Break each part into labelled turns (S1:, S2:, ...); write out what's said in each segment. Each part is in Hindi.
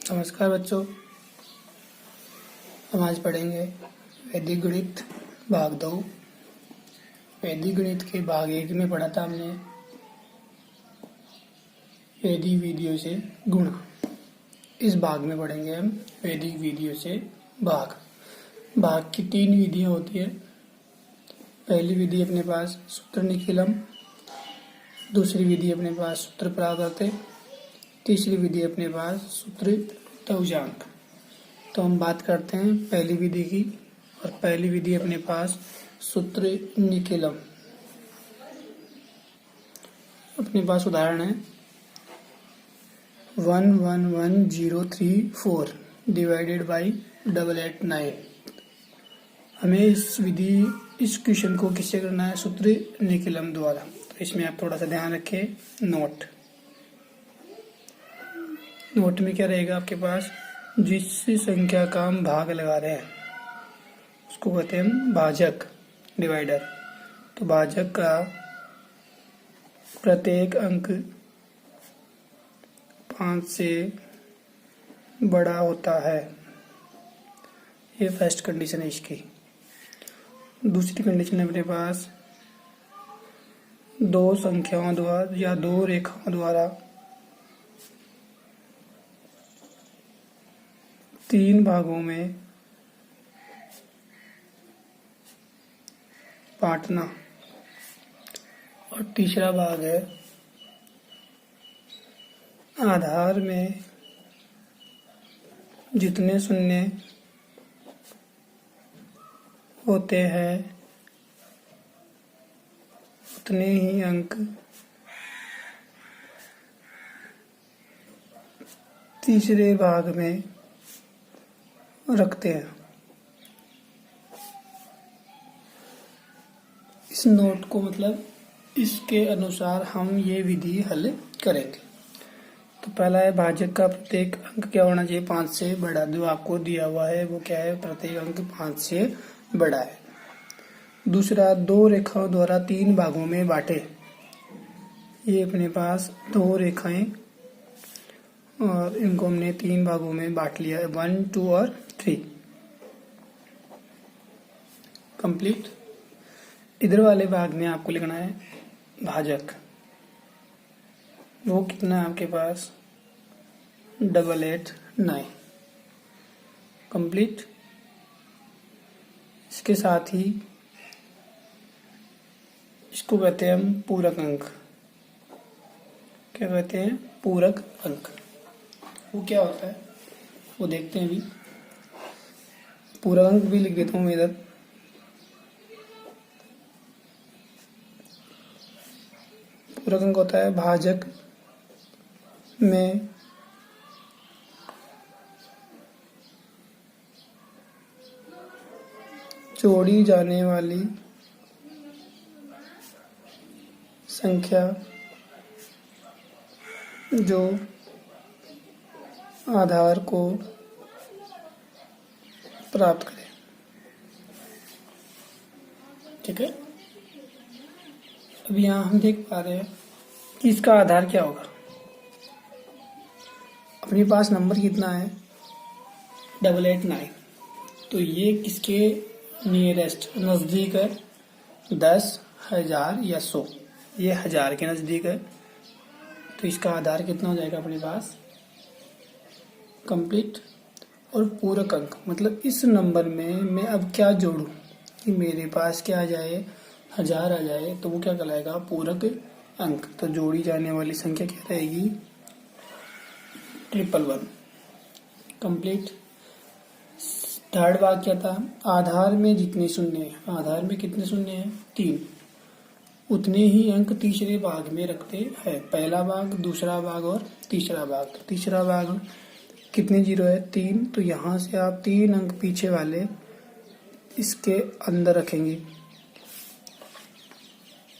S1: नमस्कार बच्चों, हम आज पढ़ेंगे वैदिक गणित भाग 2। वैदिक गणित के भाग 1 में पढ़ा था हमने वैदिक विधियों से गुणा। इस भाग में पढ़ेंगे हम वैदिक विधियों से भाग। भाग की 3 विधियां होती है। पहली विधि अपने पास सूत्र निखिलम, दूसरी विधि अपने पास सूत्र प्रागत, तीसरी विधि अपने पास सूत्र तवजांक। तो हम बात करते हैं पहली विधि की, और पहली विधि अपने पास सूत्र निखिलम। अपने पास उदाहरण है 111034 डिवाइडेड बाई 889। हमें इस क्वेश्चन को किससे करना है? सूत्र निखिलम द्वारा। तो इसमें आप थोड़ा सा ध्यान रखें। नोट में क्या रहेगा आपके पास? जिस संख्या का हम भाग लगा रहे हैं उसको कहते हैं हम भाजक, डिवाइडर। तो भाजक का प्रत्येक अंक 5 से बड़ा होता है। ये फर्स्ट कंडीशन है इसकी। दूसरी कंडीशन है अपने पास दो संख्याओं द्वारा या दो रेखाओं द्वारा 3 भागों में बांटना। और तीसरा भाग है आधार में जितने शून्य होते हैं उतने ही अंक तीसरे भाग में रखते हैं। इस नोट को मतलब इसके अनुसार हम ये विधि हल करेंगे। तो पहला है भाजक का प्रत्येक अंक क्या होना चाहिए? 5 से बड़ा। जो आपको दिया हुआ है वो क्या है? प्रत्येक अंक 5 से बड़ा है। दूसरा, दो रेखाओं द्वारा 3 भागों में बांटे। ये अपने पास दो रेखाएं और इनको हमने 3 भागों में बांट लिया है, 1, 2 और 3। कंप्लीट। इधर वाले भाग में आपको लिखना है भाजक। वो कितना है आपके पास? 889। कंप्लीट। इसके साथ ही इसको कहते हैं हम पूरक अंक। क्या कहते हैं? पूरक अंक। वो क्या होता है वो देखते हैं अभी। पूरक अंक भी लिख देता हूँ मैं इधर। पूरक अंक होता है भाजक में जोड़ी जाने वाली संख्या जो आधार को प्राप्त करे। ठीक है। अब यहाँ हम देख पा रहे हैं कि इसका आधार क्या होगा। अपने पास नंबर कितना है? 889। तो ये किसके नियरेस्ट नज़दीक है? 10, 1000 या 100। ये 1000 के नज़दीक है। तो इसका आधार कितना हो जाएगा अपने पास? कंप्लीट। और पूरक अंक मतलब इस नंबर में मैं अब क्या जोड़ूं कि मेरे पास क्या आ जाए? 1000 आ जाए। तो वो क्या कहलाएगा? पूरक अंक। तो जोड़ी जाने वाली संख्या क्या रहेगी? 111। कंप्लीट। थर्ड भाग क्या था? आधार में जितने शून्य हैं, आधार में कितने शून्य हैं? 3। उतने ही अंक तीसरे भाग में रखते हैं। पहला भाग, दूसरा भाग और तीसरा भाग। तो तीसरा भाग कितने जीरो है? 3। तो यहाँ से आप 3 अंक पीछे वाले इसके अंदर रखेंगे।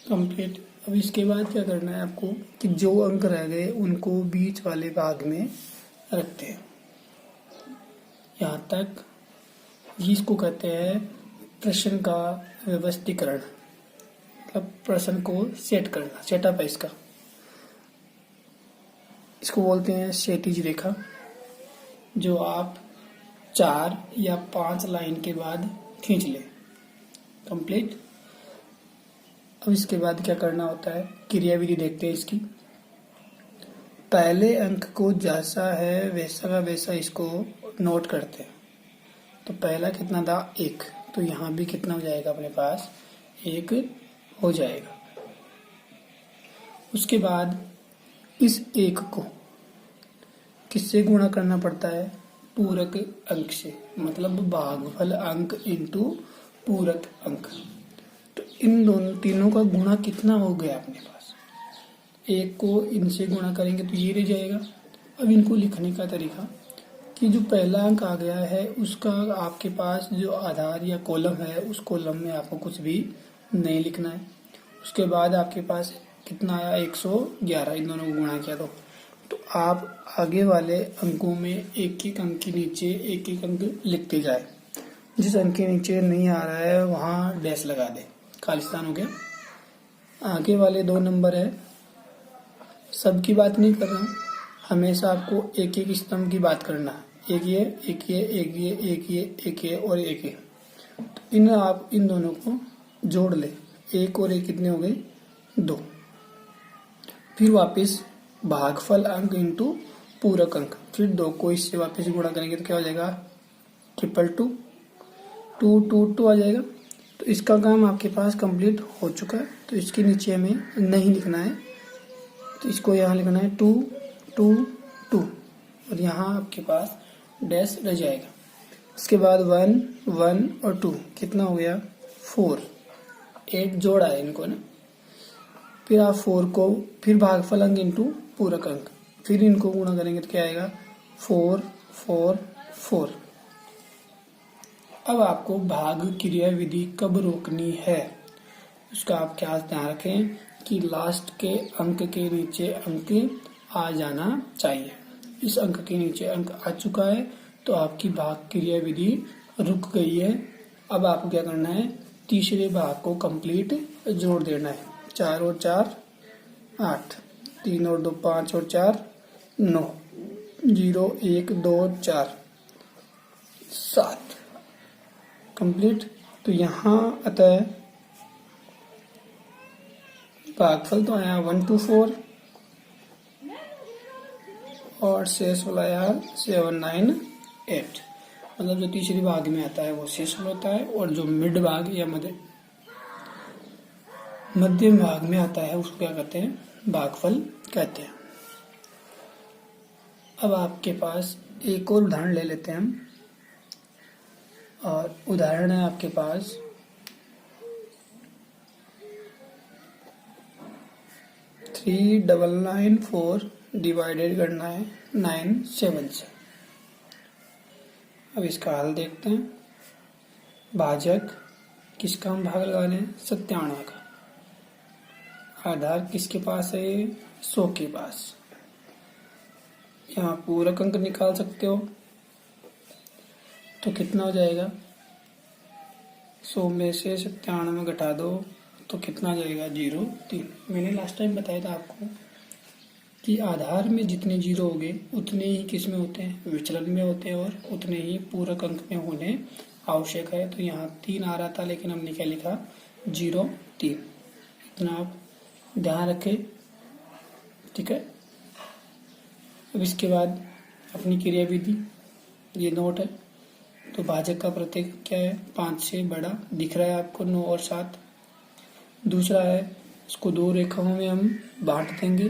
S1: कंप्लीट। अब इसके बाद क्या करना है आपको कि जो अंक रह गए उनको बीच वाले भाग में रखते हैं। यहाँ तक जिसको कहते हैं प्रश्न का व्यवस्थीकरण, मतलब प्रश्न को सेट करना, सेटअप है इसका। इसको बोलते हैं क्षैतिज रेखा। जो आप 4 या 5 लाइन के बाद खींच लें। कंप्लीट। अब इसके बाद क्या करना होता है, क्रियाविधि देखते हैं इसकी। पहले अंक को जैसा है वैसा का वैसा इसको नोट करते हैं। तो पहला कितना था, 1, तो यहाँ भी कितना हो जाएगा अपने पास, 1 हो जाएगा। उसके बाद इस 1 को किससे गुणा करना पड़ता है, पूरक अंक से, मतलब भागफल अंक इंटू पूरक अंक। तो इन दोनों तीनों का गुणा कितना हो गया अपने पास, 1 को इनसे गुणा करेंगे तो ये रह जाएगा। अब इनको लिखने का तरीका कि जो पहला अंक आ गया है उसका आपके पास जो आधार या कॉलम है उस कॉलम में आपको कुछ भी नहीं लिखना है। उसके बाद आपके पास कितना आया, 111, इन दोनों को गुणा किया तो आप आगे वाले अंकों में एक एक अंक के नीचे एक एक अंक लिखते जाए। जिस अंक के नीचे नहीं आ रहा है वहाँ डैश लगा दे, खालिस्तान हो गया। आगे वाले 2 नंबर है, सबकी बात नहीं कर रहा हूँ, हमेशा आपको एक एक स्तंभ की बात करना है। एक ये, एक ये, एक ये, एक ये, एक ये और एक ये। तो आप इन दोनों को जोड़ ले, 1 और 1 कितने हो गए, 2। फिर वापस भागफल अंक इंटू पूरक अंक, फिर 2 को इससे वापस गुणा करेंगे तो क्या हो जाएगा, 222, 2 आ जाएगा। तो इसका काम आपके पास कंप्लीट हो चुका है। तो इसके नीचे हमें नहीं लिखना है, तो इसको यहाँ लिखना है 2, 2, 2 और यहाँ आपके पास डैश रह जाएगा। इसके बाद 1, 1 और 2 कितना हो गया, 4, 8 जोड़ा है इनको ना। फिर आप 4 को फिर भागफल अंक इंटू पूरक अंक, फिर इनको गुणा करेंगे तो क्या आएगा, 4, 4, 4। अब आपको भाग क्रिया विधि कब रोकनी है उसका आप क्या ध्यान रखें कि लास्ट के अंक के नीचे अंक आ जाना चाहिए। इस अंक के नीचे अंक आ चुका है तो आपकी भाग क्रिया विधि रुक गई है। अब आपको क्या करना है, तीसरे भाग को कंप्लीट जोड़ देना है। 4 और 4 8, 3 और 2 5 और 4 9, 0 1 2 4 7 कंप्लीट। तो यहाँ अतः भागफल तो आया 1 2 4 और शेष वाला आया 7 9 8। मतलब जो तीसरी भाग में आता है वो शेषफल होता है और जो मिड भाग या मध्यम भाग में आता है उसको क्या कहते हैं, भागफल कहते हैं। अब आपके पास एक और उदाहरण ले लेते हैं हम, और उदाहरण है आपके पास 3994 डिवाइडेड करना है 97 से। अब इसका हल देखते हैं। भाजक किसका हम भाग लगा रहे हैं, 97 का। आधार किसके पास है, 100 के पास। यहाँ पूरक अंक निकाल सकते हो तो कितना हो जाएगा, 100 में से 97 घटा दो तो कितना जाएगा, 0 3। मैंने लास्ट टाइम बताया था आपको कि आधार में जितने 0 होंगे उतने ही किस में होते हैं, विचलन में होते हैं, और उतने ही पूरक अंक में होने आवश्यक है। तो यहाँ 3 आ रहा था लेकिन हमने क्या लिखा, 0 3। इतना आप ध्यान रखें, ठीक है। अब इसके बाद अपनी क्रिया विधि, ये नोट है। तो भाजक का प्रतीक क्या है, 5 से बड़ा दिख रहा है आपको, 9 और 7। दूसरा है, इसको 2 रेखाओं में हम बांट देंगे।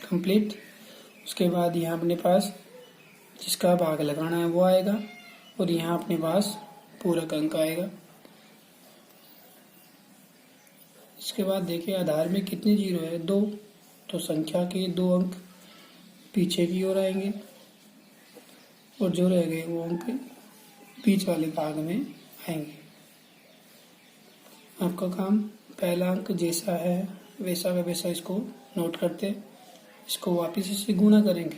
S1: कंप्लीट। उसके बाद यहाँ अपने पास जिसका भाग लगाना है वो आएगा और यहाँ अपने पास पूरक अंक आएगा। इसके बाद देखिए आधार में कितने 0 है, 2। तो संख्या के 2 अंक पीछे की ओर आएंगे और जो रह गए वो अंक बीच वाले भाग में आएंगे। आपका काम, पहला अंक जैसा है वैसा का वैसा इसको नोट करते, इसको वापस इससे गुणा करेंगे।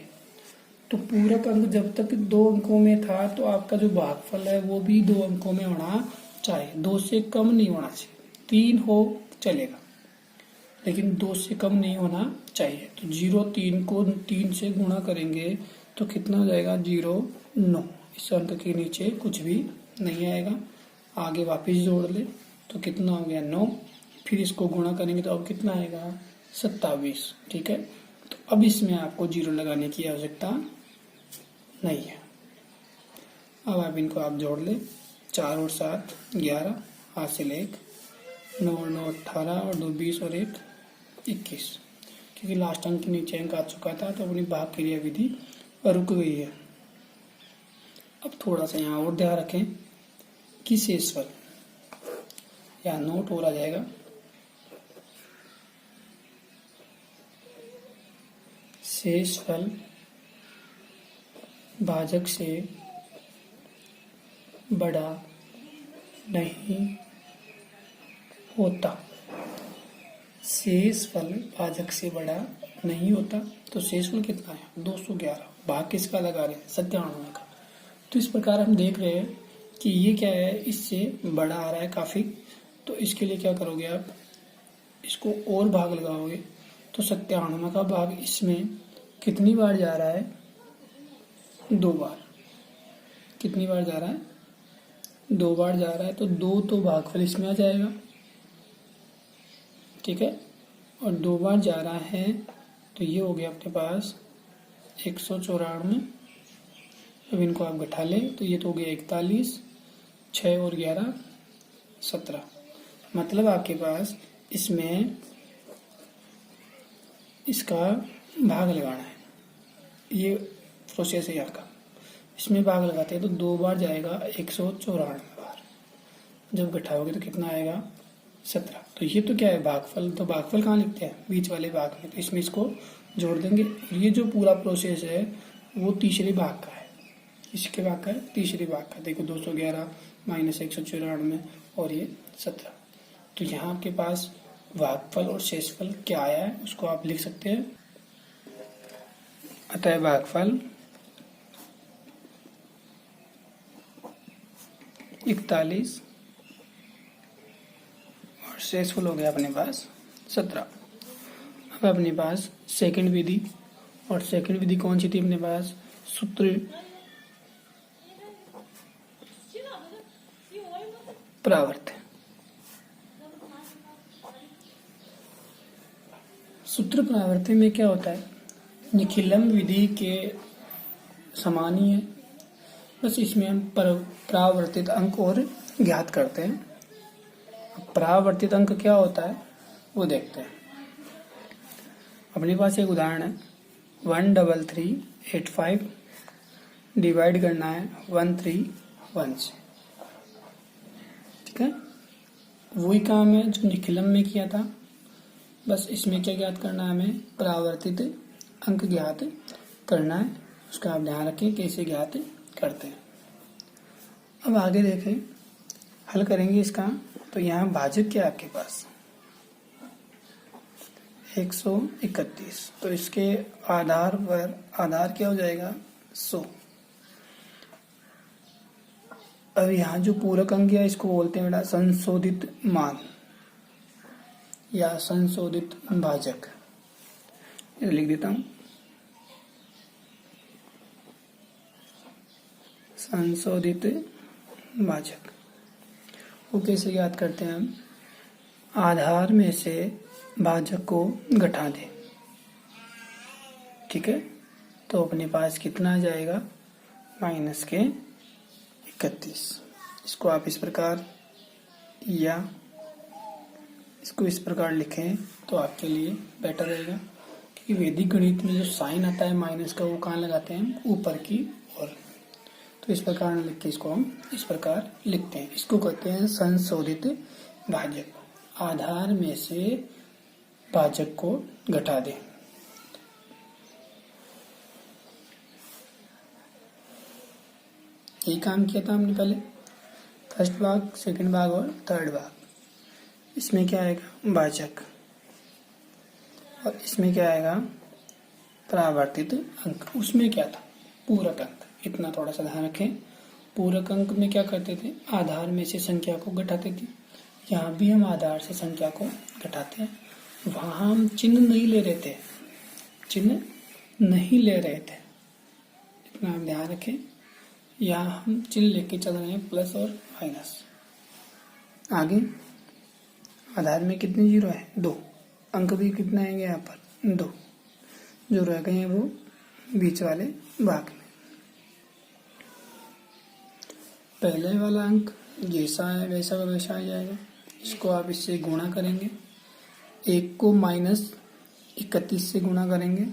S1: तो पूरक अंक जब तक 2 अंकों में था तो आपका जो भागफल है वो भी 2 अंकों में होना चाहिए, 2 से कम नहीं होना चाहिए। 3 हो चलेगा, लेकिन 2 से कम नहीं होना चाहिए। तो 0 3 को 3 से गुणा करेंगे तो कितना हो जाएगा 0 9। इस अंक के नीचे कुछ भी नहीं आएगा। आगे वापस जोड़ ले तो कितना हो गया 9। फिर इसको गुणा करेंगे तो अब कितना आएगा 27। ठीक है, तो अब इसमें आपको 0 लगाने की आवश्यकता नहीं है। अब आप इनको आप जोड़ ले, 4 और 7 11, हासिल 1, 9 और 9 18 और 2 20 और 1 21। क्योंकि लास्ट अंक के नीचे अंक आ चुका था तो अपनी भाग क्रिया विधि रुक गई है। अब थोड़ा सा यहाँ और ध्यान रखें कि शेषफल यहाँ नोट हो रहा जाएगा। शेषफल भाजक से बड़ा नहीं होता। शेषफल भाजक से बड़ा नहीं होता। तो शेषफल कितना है 211। भाग किसका लगा रहे हैं 97 का। तो इस प्रकार हम देख रहे हैं कि ये क्या है, इससे बड़ा आ रहा है काफ़ी। तो इसके लिए क्या करोगे आप, इसको और भाग लगाओगे तो 97 का भाग इसमें कितनी बार जा रहा है 2 बार। कितनी बार जा रहा है 2 बार जा रहा है। तो 2 तो भागफल इसमें आ जाएगा। ठीक है, और 2 बार जा रहा है तो ये हो गया अपने पास 194। अब इनको आप घटा लें तो ये तो हो गया 41, 6 और 11 17। मतलब आपके पास इसमें इसका भाग लगाना है। ये प्रोसेस है यहाँ का। इसमें भाग लगाते हैं तो 2 बार जाएगा 194 बार। जब घटाओगे तो कितना आएगा 17। तो ये तो क्या है भागफल। तो भागफल कहाँ लिखते हैं बीच वाले भाग में। तो इसमें इसको जोड़ देंगे। ये जो पूरा प्रोसेस है वो तीसरे भाग का है। इसके भाग का है तीसरे भाग का। देखो 211 माइनस 194 और ये 17। तो यहाँ आपके पास भागफल और शेषफल क्या आया है उसको आप लिख सकते हैं। अतः भागफल 41 और शेषफल हो गया अपने पास 17। अब अपने पास सेकंड विधि, और सेकंड विधि कौन सी थी अपने पास, सूत्र प्रावर्त। सूत्र प्रावर्त में क्या होता है, निखिलम विधि के समान ही है, बस इसमें हम परावर्तित अंक और ज्ञात करते हैं। परावर्तित अंक क्या होता है वो देखते हैं। अपने पास एक उदाहरण है 13385 डिवाइड करना है 131 से। ठीक है, वही काम है जो निखिलम में किया था। बस इसमें क्या ज्ञात करना है, हमें परावर्तित अंक ज्ञात करना है। उसका आप ध्यान रखें कैसे ज्ञात करते हैं। अब आगे देखें, हल करेंगे इसका। तो यहाँ भाजक क्या है आपके पास 131। तो इसके आधार पर आधार क्या हो जाएगा 100। अब यहाँ जो पूरक अंक है इसको बोलते हैं बेटा संशोधित मान या संशोधित भाजक। ये लिख देता हूँ, संशोधित भाजक। वो कैसे याद करते हैं हम, आधार में से भाजक को घटा दें। ठीक है, तो अपने पास कितना आ जाएगा माइनस के 31। इसको आप इस प्रकार या इसको इस प्रकार लिखें तो आपके लिए बेटर रहेगा। क्योंकि वैदिक गणित में जो साइन आता है माइनस का वो कहाँ लगाते हैं, ऊपर की ओर। तो इस प्रकार लिख के इसको हम इस प्रकार लिखते हैं। इसको कहते हैं संशोधित भाजक। आधार में से भाजक को घटा दें। यही काम किया था हमने पहले, फर्स्ट भाग, सेकंड भाग और थर्ड भाग। इसमें क्या आएगा भाजक और इसमें क्या आएगा परावर्तित अंक। उसमें क्या था पूरक अंक। इतना थोड़ा सा ध्यान रखें। पूरक अंक में क्या करते थे, आधार में से संख्या को घटाते थे। यहाँ भी हम आधार से संख्या को घटाते हैं वहाँ हम चिन्ह नहीं ले रहे थे, चिन्ह नहीं ले रहे थे, इतना आप ध्यान रखें। यहाँ हम चिन्ह लेके चल रहे हैं, प्लस और माइनस। आगे आधार में कितने जीरो है? 2। अंक भी कितना आएंगे यहाँ पर? 2। जो रह गए हैं वो बीच वाले भाग में। पहले वाला अंक जैसा है वैसा का वैसा आ जाएगा। इसको आप इससे गुणा करेंगे, 1 को -31 से गुणा करेंगे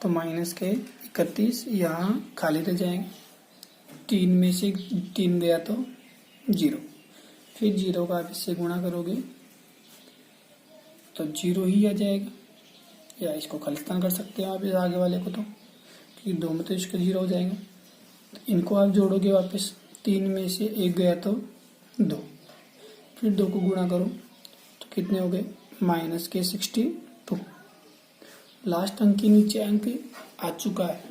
S1: तो माइनस के 31 यहाँ खाली रह जाएंगे। 3 में से 3 गया तो 0, फिर 0 का आप इससे गुणा करोगे तो 0 ही आ जाएगा, या इसको खालिस्तान कर सकते हो आप इस आगे वाले को, तो क्योंकि 2 में तो इसका 0 हो जाएगा। तो इनको आप जोड़ोगे वापस, 3 में से 1 गया तो 2, फिर 2 को गुणा करो तो कितने हो गए? माइनस के 62। लास्ट अंक के नीचे अंक आ चुका है,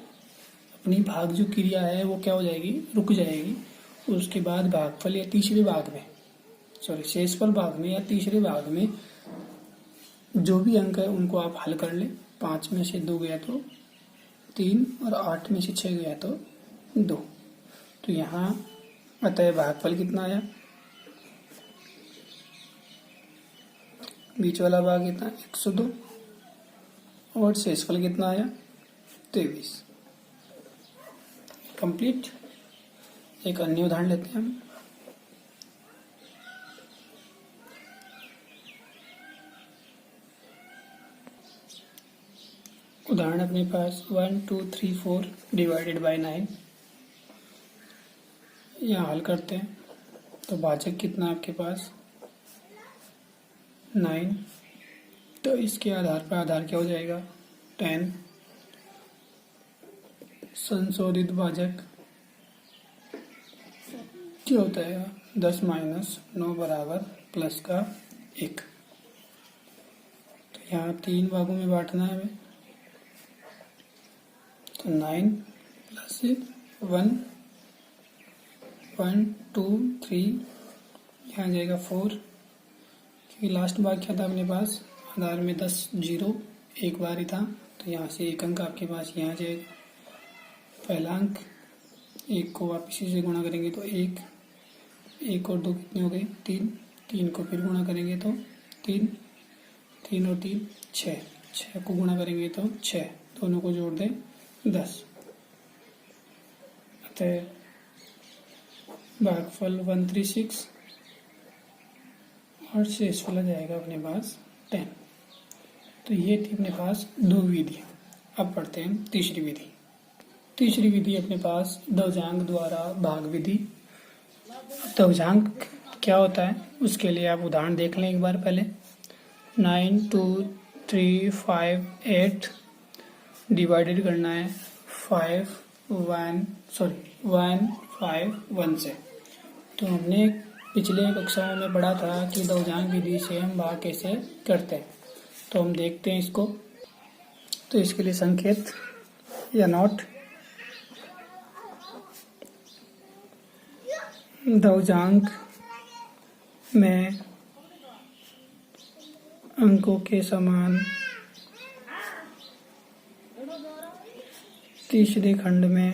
S1: अपनी भाग जो क्रिया है वो क्या हो जाएगी? रुक जाएगी। उसके बाद भागफल या तीसरे भाग में, सॉरी शेषफल भाग में या तीसरे भाग में जो भी अंक है उनको आप हल कर ले। 5 में से 2 गया तो 3 और 8 में से 6 गया तो 2। तो यहाँ अतः भागफल कितना आया? बीच वाला भाग कितना? 102। और शेषफल कितना आया? 23। कंप्लीट। एक अन्य उदाहरण लेते हैं हम। उदाहरण अपने पास 1 2 3 4 डिवाइडेड बाय 9। यहाँ हल करते हैं तो भाजक कितना आपके पास? 9। तो इसके आधार पर आधार क्या हो जाएगा? 10। संशोधित भाजक क्या होता है? 10 माइनस 9 बराबर प्लस का 1। तो यहाँ 3 भागों में बांटना है हमें, तो 9 प्लस 1 1 2 3, यहाँ जाएगा 4, क्योंकि लास्ट भाग क्या था अपने पास? आधार में 10 0 एक बार ही था, तो यहाँ से एक अंक आपके पास यहाँ जाएगा। पहला अंक 1 को आप इसी से गुणा करेंगे तो 1, 1 और 2 कितने हो गए? 3, 3 को फिर गुणा करेंगे तो 3, 3 और 3 6, 6 को गुणा करेंगे तो 6, दोनों को जोड़ दें 10। अतः भागफल 136 और शेषफल आ जाएगा अपने पास 10। तो ये थी अपने पास 2 विधियाँ। अब पढ़ते हैं तीसरी विधि। तीसरी विधि अपने पास दवजांक द्वारा भाग विधि। दवजांक क्या होता है उसके लिए आप उदाहरण देख लें एक बार पहले। 9 2 3 5 8 डिवाइडेड करना है 1 5 1 से। तो हमने पिछले कक्षाओं में पढ़ा था कि दवजांक विधि से हम भाग कैसे करते हैं, तो हम देखते हैं इसको। तो इसके लिए संकेत या नोट, दवजांक में अंकों के समान तीसरे खंड में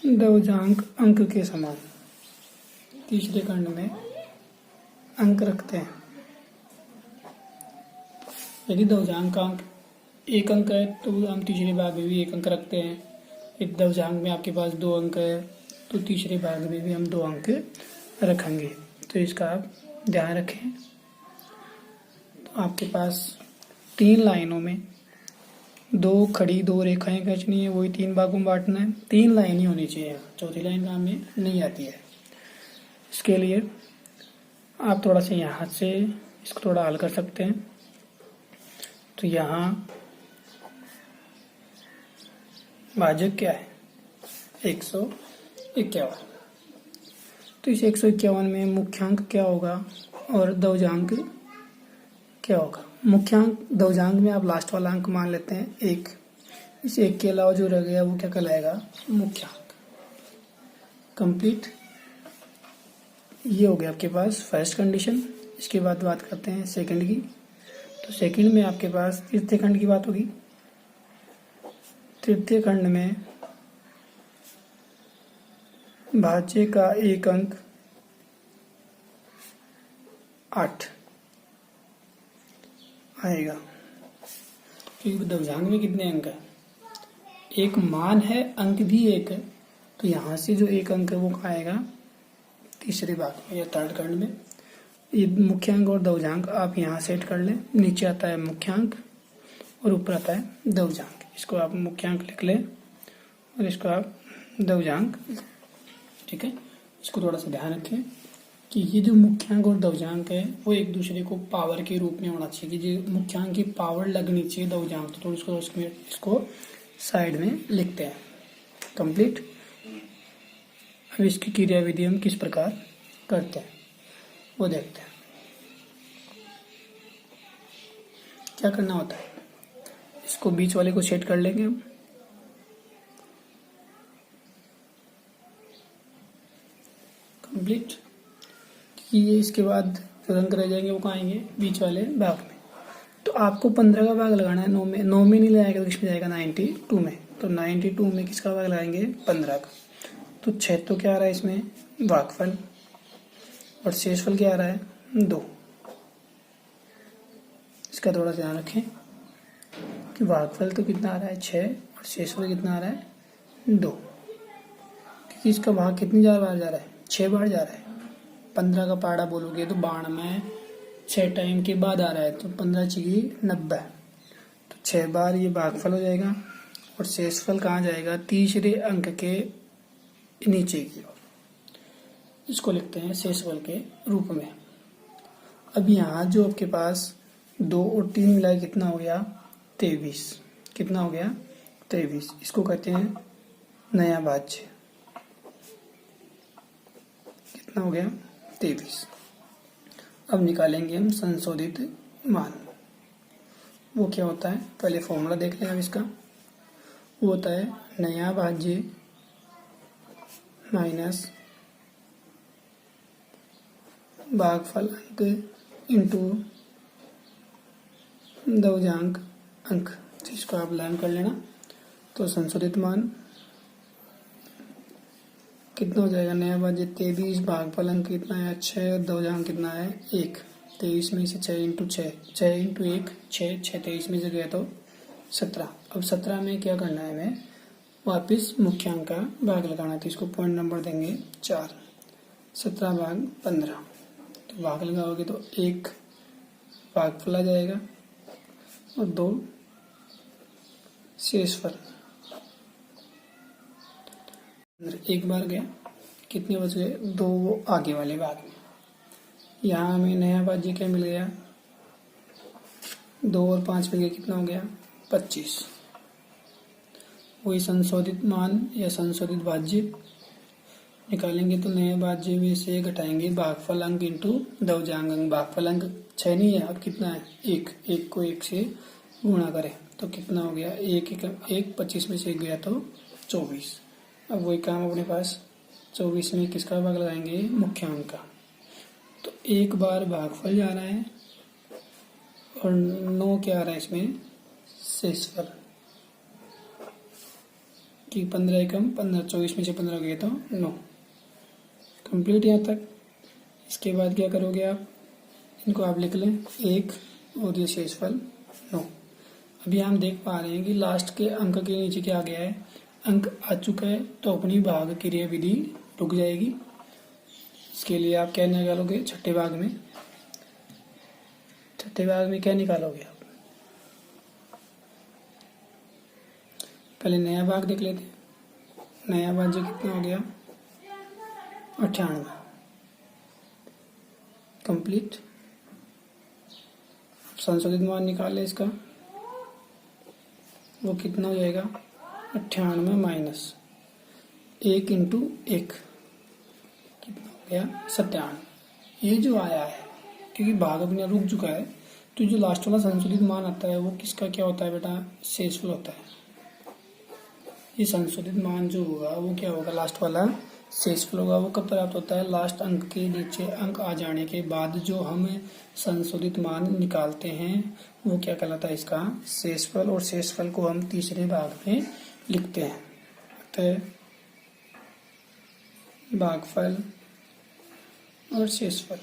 S1: दवजांक अंक के समान तीसरे खंड में अंक रखते हैं। यदि दवजांक का अंक 1 अंक है तो हम तीसरे भाग में भी 1 अंक रखते हैं। यदि दवजांक में आपके पास 2 अंक है तो तीसरे भाग में भी हम 2 अंक रखेंगे। तो इसका आप ध्यान रखें। तो आपके पास 3 लाइनों में 2 खड़ी 2 रेखाएं खींचनी है, वही 3 भागों में बांटना है। 3 लाइन ही होनी चाहिए, चौथी लाइन काम में नहीं आती है। इसके लिए आप थोड़ा सा यहाँ से इसको थोड़ा हल कर सकते हैं। तो यहाँ भाजक क्या है? 151। तो इस 151 में मुख्यांक क्या होगा और दवजांक क्या होगा? मुख्यांक दवजांक में आप लास्ट वाला अंक मान लेते हैं 1। इस 1 के अलावा जो रह गया वो क्या कहलाएगा? मुख्यांक। कंप्लीट। ये हो गया आपके पास फर्स्ट कंडीशन। इसके बाद बात करते हैं सेकंड की। तो सेकंड में आपके पास तृतीय खंड की बात होगी। तृतीय खंड में भाज्य का एक अंक 8 आएगा, क्योंकि दशमलव में कितने अंक है, एक मान है, अंक भी एक है, तो यहाँ से जो एक अंक है वो कहाँ आएगा, तीसरे भाग में या थर्ड खंड में। ये मुख्यांक और दशमलव आप यहाँ सेट कर लें। नीचे आता है मुख्यांक और ऊपर आता है दशमलव। इसको आप मुख्यांक लिख लें और इसको आप दशमलव, ठीक है। इसको थोड़ा सा ध्यान रखें कि ये जो मुख्यांक और दशमलव है वो एक दूसरे को पावर के रूप में होना चाहिए, कि जो मुख्यांक की पावर लगनी चाहिए दशमलव, तो इसको साइड में लिखते हैं। कंप्लीट। अब इसकी क्रियाविधि हम किस प्रकार करते हैं वो देखते हैं। क्या करना होता है, इसको बीच वाले को सेट कर लेंगे हम। कंप्लीट। कि ये इसके बाद जो अंक रह जाएंगे वो कहाँ आएंगे, बीच वाले भाग में। तो आपको 15 का भाग लगाना है 9 में। 9 में नहीं लगाएगा तो किसमें जाएगा, 92 में। तो 92 में किसका भाग लगाएंगे, 15 का। तो 6 तो क्या आ रहा है इसमें, भागफल, और शेषफल क्या आ रहा है, 2। इसका थोड़ा ध्यान रखें कि भागफल तो कितना आ रहा है 6 और शेषफल कितना आ रहा है 2, क्योंकि इसका भाग कितनी बार जा रहा है, 6 बार जा रहा है। 15 का पाड़ा बोलोगे तो 92 में 6 टाइम के बाद आ रहा है, तो 15 चीज़ी 90, तो 6 बार ये भागफल हो जाएगा। और शेषफल कहाँ जाएगा, तीसरे अंक के नीचे की ओर। इसको लिखते हैं शेषफल के रूप में। अब यहाँ जो आपके पास 2 और 3 मिलाए कितना हो गया, 23। कितना हो गया, 23। इसको कहते हैं नया भाज्य। कितना हो गया, 23। अब निकालेंगे हम संशोधित मान। वो क्या होता है, पहले फॉर्मूला देख लें अब इसका। वो होता है नया भाज्य माइनस भागफल अंक इंटू दशमलव अंक। तो इसको आप लर्न कर लेना। तो संशोधित मान कितना हो जाएगा, नया भाज्य 23, भागफल अंक कितना है 6 और दशमलव कितना है 1। 23 में से 6 इंटू 6, 6 इंटू 1 6, 6 23 में से गया तो 17। अब 17 में क्या करना है, हमें वापस मुख्यांक का भाग लगाना है। तो इसको पॉइंट नंबर देंगे 4। 17 भाग 15, तो भाग लगाओगे तो 1 भागफल आ जाएगा और 2 शेषफल। 1 बार गया, कितने बच गए, 2 आगे वाले भाग में। यहाँ हमें नया भाज्य क्या मिल गया, 2 और 5 मिल गया, कितना हो गया 25। वही संशोधित मान या संशोधित भाज्य निकालेंगे तो नए भाज्य में से घटाएंगे भागफल अंक इंटू दशमलव अंक। भागफल अंक 6 नहीं है, अब कितना है 1। 1 को 1 से गुणा करें तो कितना हो गया, 1 25 में से 1 गया तो 24। अब वही काम अपने पास 24 में किसका भाग लगाएंगे, मुख्यांक का। तो 1 बार भागफल जा रहा है और 9 क्या आ रहा है इसमें, शेषफल। कि 15 एकम 15, 24 में से 15 गए तो 9। कंप्लीट यहाँ तक। इसके बाद क्या करोगे आप, इनको आप लिख लें 1 और ये शेषफल 9। अभी हम देख पा रहे हैं कि लास्ट के अंक के नीचे क्या आ गया है, अंक आ चुका है, तो अपनी भाग क्रिया विधि रुक जाएगी। इसके लिए आप क्या निकालोगे, छठे भाग में। छठे भाग में क्या निकालोगे आप, पहले नया भाग देख लेते हैं। नया भाज्य कितना हो गया, 98। कंप्लीट। संशोधित मान निकाल ले इसका, वो कितना हो जाएगा, 98 माइनस 1 इंटू 1, कितना हो गया 97। ये जो आया है, क्योंकि भाग अपना रुक चुका है, तो जो लास्ट वाला संशोधित मान आता है वो किसका क्या होता है बेटा, शेषफल होता है। ये संशोधित मान जो होगा वो क्या होगा, लास्ट वाला शेषफल होगा वो कब प्राप्त होता है? लास्ट अंक के नीचे अंक आ जाने के बाद जो हम संशोधित मान निकालते हैं वो क्या कहलाता है? इसका शेषफल। और शेषफल को हम तीसरे भाग में लिखते हैं। तो भागफल और शेषफल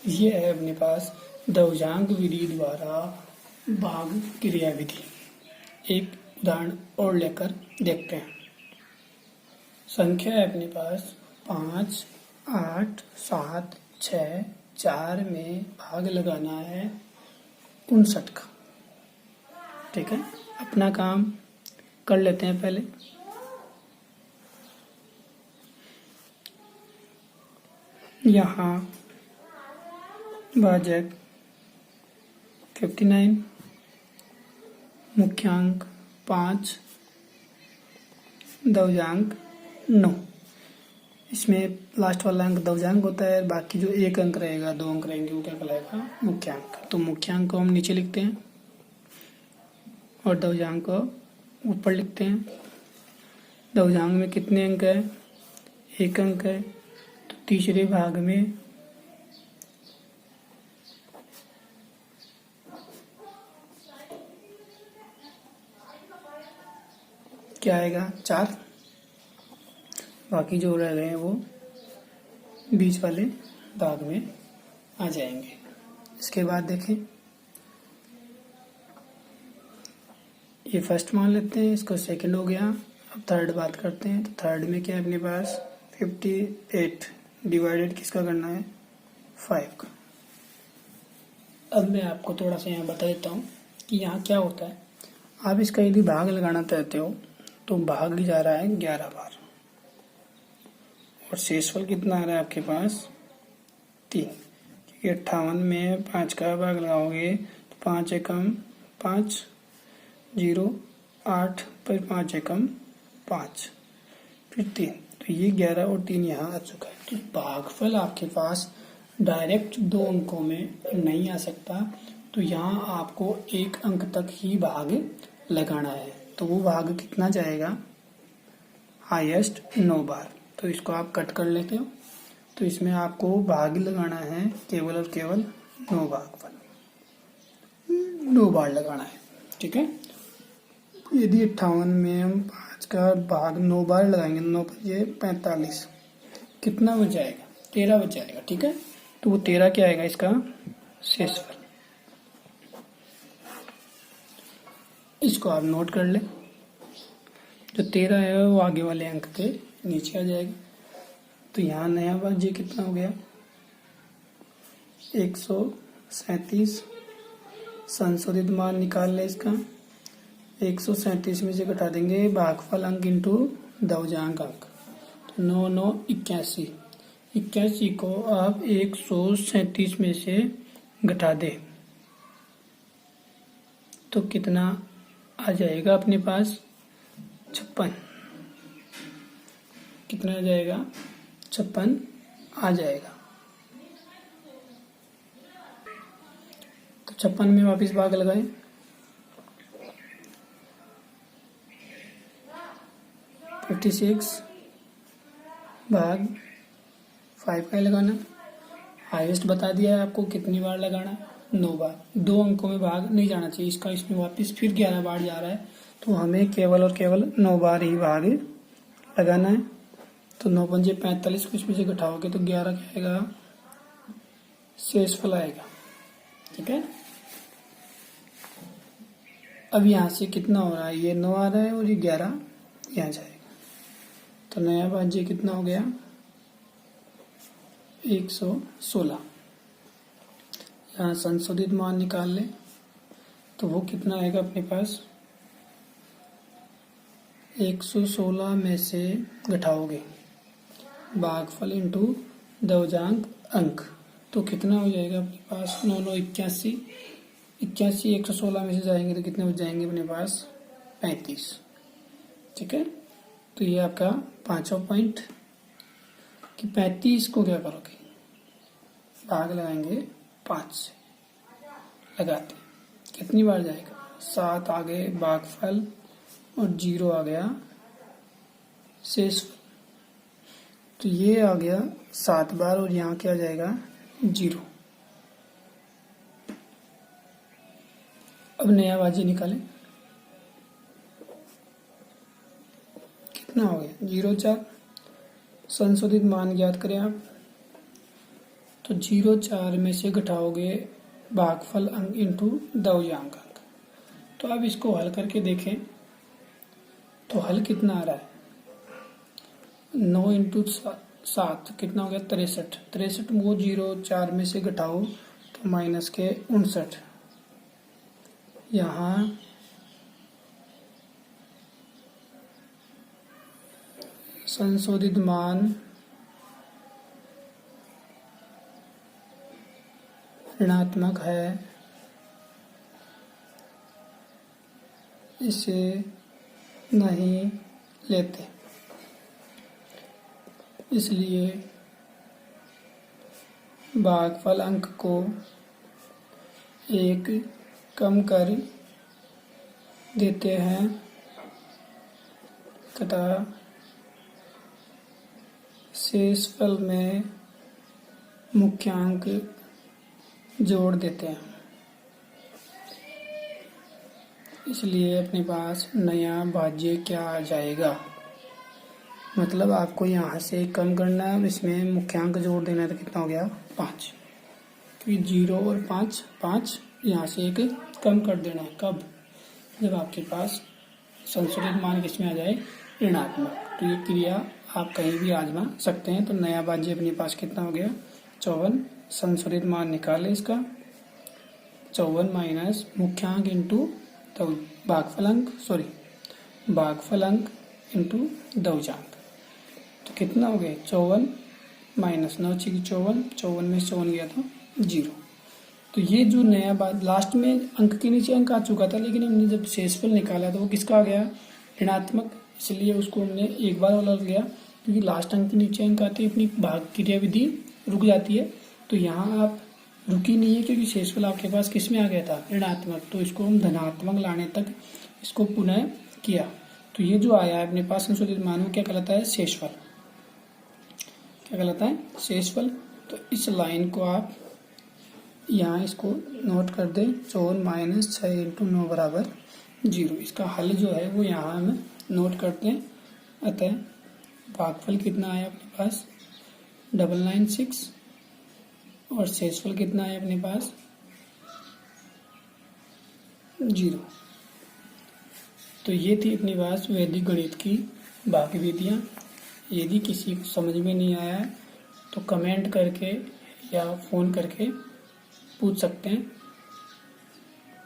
S1: ये है अपने पास दवजांक विधि द्वारा भाग क्रिया विधि। एक उदाहरण और लेकर देखते हैं। संख्या है अपने पास 5, 8, 7, 6, 4 में भाग लगाना है 59 का। ठीक है, अपना काम कर लेते हैं पहले। यहाँ भाजक 59, मुख्यांक 5, दवजांक 9। इसमें लास्ट वाला अंक दवजांक होता है, बाकी जो एक अंक रहेगा, 2 अंक रहेंगे, वो क्या कहलाएगा? मुख्यांक। तो मुख्यांक को हम नीचे लिखते हैं और दवजांक को ऊपर लिखते हैं। दवजांक में कितने अंक है? 1 अंक है। तो तीसरे भाग में क्या आएगा? 4। बाकी जो रह गए हैं वो बीच वाले भाग में आ जाएंगे। इसके बाद देखें, ये फर्स्ट मान लेते हैं, इसको सेकंड हो गया। अब थर्ड बात करते हैं। तो थर्ड में क्या है अपने पास? 58 डिवाइडेड किसका करना है? 5 का। अब मैं आपको थोड़ा सा यहाँ बता देता हूँ कि यहाँ क्या होता है। आप इसका यदि भाग लगाना चाहते हो तो भाग जा रहा है 11 बार और शेषफल कितना आ रहा है आपके पास? 3। क्योंकि 58 में 5 का भाग लगाओगे तो 5 एकम 5, 0, 8 पर 5 एकम 5, फिर 3। तो ये 11 और 3 यहाँ आ चुका है। तो भागफल आपके पास डायरेक्ट 2 अंकों में नहीं आ सकता, तो यहाँ आपको 1 अंक तक ही भाग लगाना है। तो वो भाग कितना जाएगा? हाईएस्ट 9 बार। तो इसको आप कट कर लेते हो। तो इसमें आपको भाग लगाना है केवल और केवल 9 भागफल, 9 बार लगाना है। ठीक है, यदि 58 में हम 5 का भाग 9 बार लगाएंगे, 9 पर ये 45, कितना बच जाएगा? 13 बच जाएगा। ठीक है, तो वो 13 क्या आएगा इसका? शेषफल। इसको आप नोट कर लें। जो 13 है वो आगे वाले अंक के नीचे आ जाएगा। तो यहाँ नया भाज्य कितना हो गया? 137। संशोधित मान निकाल ले इसका। 137 में से घटा देंगे भागफल अंक इंटू दवजांक अंक। तो 9, 9, 81। 81 को आप 137 में से घटा दें तो कितना आ जाएगा अपने पास? 56। कितना आ जाएगा? 56 आ जाएगा। तो 56 में वापिस भाग लगाएं। 56 भाग 5 का लगाना। हाईएस्ट बता दिया है आपको कितनी बार लगाना? 9 बार। 2 अंकों में भाग नहीं जाना चाहिए इसका, इसमें वापस फिर 11 बार जा रहा है, तो हमें केवल और केवल 9 बार ही भाग लगाना है। तो 9 पंजे 45 को इसमें से घटाओगे तो 11 क्या आएगा? शेषफल आएगा। ठीक है, अब यहाँ से कितना हो रहा है? ये 9 आ रहा है और ये 11 यहाँ जाएगा। तो नया भाज्य कितना हो गया? 116। यहाँ संशोधित मान निकाल ले तो वो कितना आएगा अपने पास? 116 में से घटाओगे भागफल इंटू दवजांक अंक तो कितना हो जाएगा अपने पास? 9, 9, 81। 81 116 में से जाएंगे तो कितने हो जाएंगे अपने पास? 35। ठीक है, तो ये आपका 5वां पॉइंट कि 35 को क्या करोगे? भाग लगाएंगे 5 से। लगाते कितनी बार जाएगा? 7 आगे भागफल और 0 आ गया शेषफल। तो ये आ गया 7 बार और यहाँ क्या आ जाएगा 0। अब नया बाजी निकालें। कितना हो गया 0,4। संशोधित मान ज्ञात करें आप। तो 0,4 में से घटाओगे भागफल अंक इंटू दशमलव अंक। तो अब इसको हल करके देखें तो हल कितना आ रहा है 9 इंटू 7 कितना हो गया 63। 63 वो 0,4 में से घटाओ तो माइनस के 59। यहाँ संशोधित मान ऋणात्मक है, इसे नहीं लेते, इसलिए भागफल अंक को 1 कम कर देते हैं तथा शेषफल में मुख्यांक जोड़ देते हैं। इसलिए अपने पास नया भाज्य क्या आ जाएगा, मतलब आपको यहाँ से कम करना है और इसमें मुख्यांक जोड़ देना है। तो कितना हो गया 5। तो 0 और 5 5 यहाँ से एक कम कर देना है। कब? जब आपके पास संशोधित मान किसमें आ जाए ऋणात्मक। तो ये क्रिया आप कहीं भी आजमा सकते हैं। तो नया भाज्य अपने पास कितना हो गया 54। संशोधित मान निकाले इसका 54 माइनस मुख्यांक इंटू भागफल अंक इंटू दशमलव। तो कितना हो गया 54 माइनस 9 × 54, 54 में 54 गया तो 0। तो ये जो नया बात लास्ट में अंक के नीचे अंक आ चुका था, लेकिन हमने जब शेषफल निकाला तो वो किसका आ गया ऋणात्मक, इसलिए उसको हमने एक बार और लग गया, क्योंकि लास्ट अंक के नीचे अंक आते अपनी भाग क्रिया विधि रुक जाती है। तो यहाँ आप रुकी नहीं है क्योंकि शेषफल आपके पास किस में आ गया था ऋणात्मक। तो इसको हम धनात्मक लाने तक इसको पुनः किया। तो ये जो आया है अपने पास संशोधित मान क्या कहलाता है शेषफल। क्या कहलाता है शेषफल। तो इस लाइन को आप यहाँ इसको नोट कर दें 54 माइनस 6 इंटू 9 बराबर 0। इसका हल जो है वो यहाँ हम नोट करते हैं। अतः भागफल कितना आया अपने पास 996 और शेषफल कितना है अपने पास 0। तो ये थी अपने पास वैदिक गणित की बाकी विधियाँ। यदि किसी को समझ में नहीं आया तो कमेंट करके या फ़ोन करके पूछ सकते हैं।